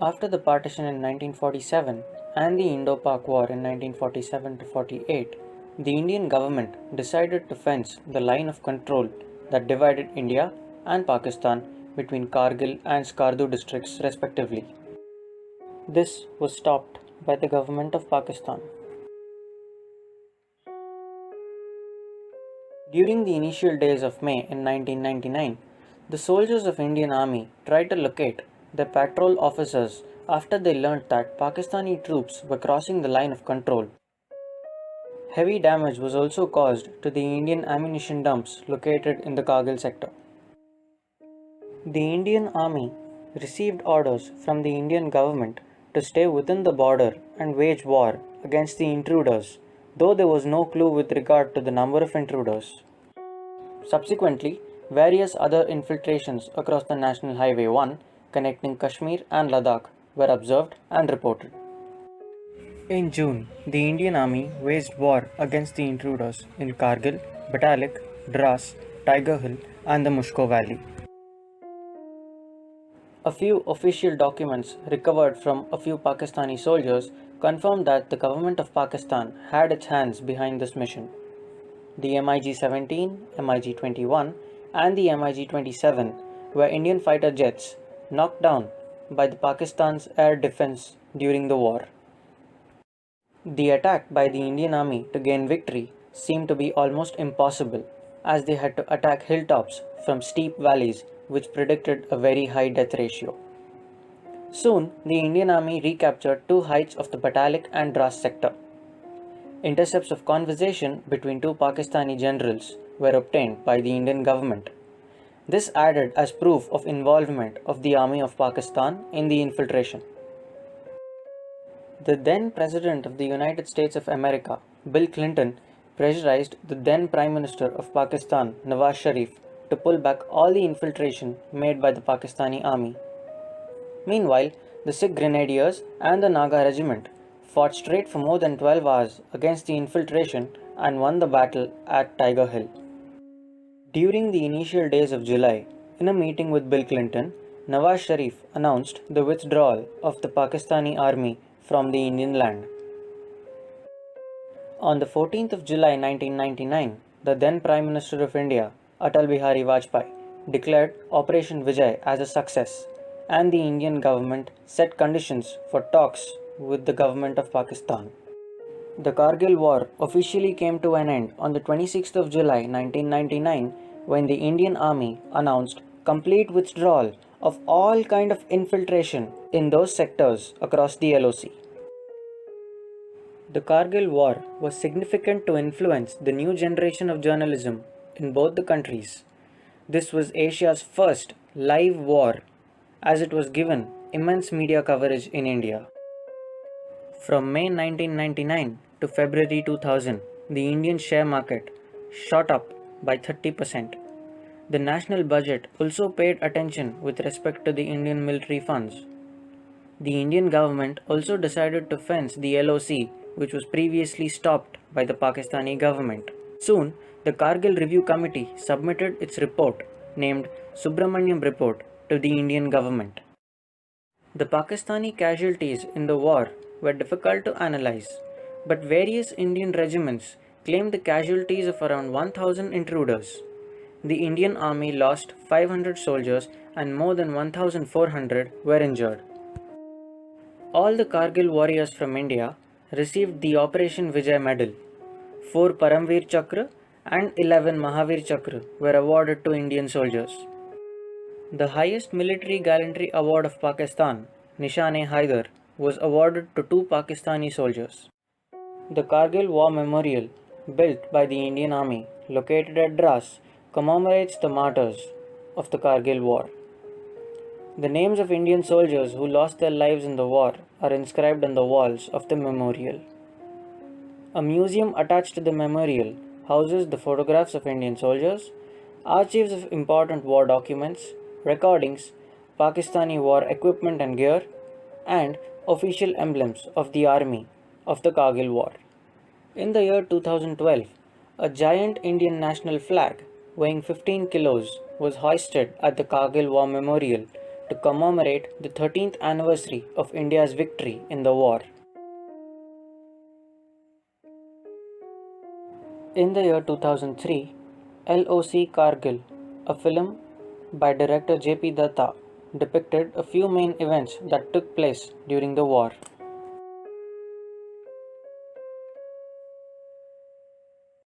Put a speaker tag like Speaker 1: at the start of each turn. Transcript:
Speaker 1: After the partition in 1947 and the Indo-Pak War in 1947 to 48, the Indian government decided to fence the line of control that divided India and Pakistan between Kargil and Skardu districts respectively. This was stopped by the government of Pakistan. During the initial days of May in 1999, the soldiers of Indian Army tried to locate their patrol officers after they learnt that Pakistani troops were crossing the line of control. Heavy damage was also caused to the Indian ammunition dumps located in the Kargil sector. The Indian Army received orders from the Indian government to stay within the border and wage war against the intruders, though there was no clue with regard to the number of intruders. Subsequently, various other infiltrations across the National Highway 1 connecting Kashmir and Ladakh were observed and reported. In June, the Indian Army waged war against the intruders in Kargil, Batalik, Dras, Tiger Hill, and the Mushko Valley. A few official documents recovered from a few Pakistani soldiers confirmed that the government of Pakistan had its hands behind this mission. The MiG-17, MiG-21, and the MiG-27 were Indian fighter jets knocked down by the Pakistan's air defense during the war. The attack by the Indian Army to gain victory seemed to be almost impossible, as they had to attack hilltops from steep valleys which predicted a very high death ratio. Soon, the Indian Army recaptured two heights of the Batalik and Dras sector. Intercepts of conversation between two Pakistani generals were obtained by the Indian government. This added as proof of involvement of the Army of Pakistan in the infiltration. The then President of the United States of America, Bill Clinton, pressurized the then Prime Minister of Pakistan, Nawaz Sharif, to pull back all the infiltration made by the Pakistani army. Meanwhile, the Sikh Grenadiers and the Naga Regiment fought straight for more than 12 hours against the infiltration and won the battle at Tiger Hill. During the initial days of July, in a meeting with Bill Clinton, Nawaz Sharif announced the withdrawal of the Pakistani army from the Indian land. On the 14th of July 1999, the then Prime Minister of India, Atal Bihari Vajpayee, declared Operation Vijay as a success, and the Indian government set conditions for talks with the government of Pakistan. The Kargil War officially came to an end on the 26th of July 1999 when the Indian Army announced complete withdrawal of all kind of infiltration in those sectors across the LOC. The Kargil War was significant to influence the new generation of journalism in both the countries. This was Asia's first live war, as it was given immense media coverage in India. From May 1999 to February 2000, the Indian share market shot up by 30%. The national budget also paid attention with respect to the Indian military funds. The Indian government also decided to fence the LOC, which was previously stopped by the Pakistani government. Soon, the Kargil Review Committee submitted its report, named Subramaniam Report, to the Indian government. The Pakistani casualties in the war were difficult to analyze, but various Indian regiments claimed the casualties of around 1,000 intruders. The Indian Army lost 500 soldiers and more than 1,400 were injured. All the Kargil warriors from India received the Operation Vijay Medal. 4 Paramveer Chakra and 11 Mahavir Chakra were awarded to Indian soldiers. The highest military gallantry award of Pakistan, Nishan-e-Haider, was awarded to 2 Pakistani soldiers. The Kargil War Memorial, built by the Indian Army, located at Dras, commemorates the martyrs of the Kargil War. The names of Indian soldiers who lost their lives in the war are inscribed on the walls of the memorial. A museum attached to the memorial houses the photographs of Indian soldiers, archives of important war documents, recordings, Pakistani war equipment and gear, and official emblems of the army of the Kargil War. In the year 2012, a giant Indian national flag weighing 15 kilos was hoisted at the Kargil War Memorial to commemorate the 13th anniversary of India's victory in the war. In the year 2003, LOC Kargil, a film by director J.P. Datta, depicted a few main events that took place during the war.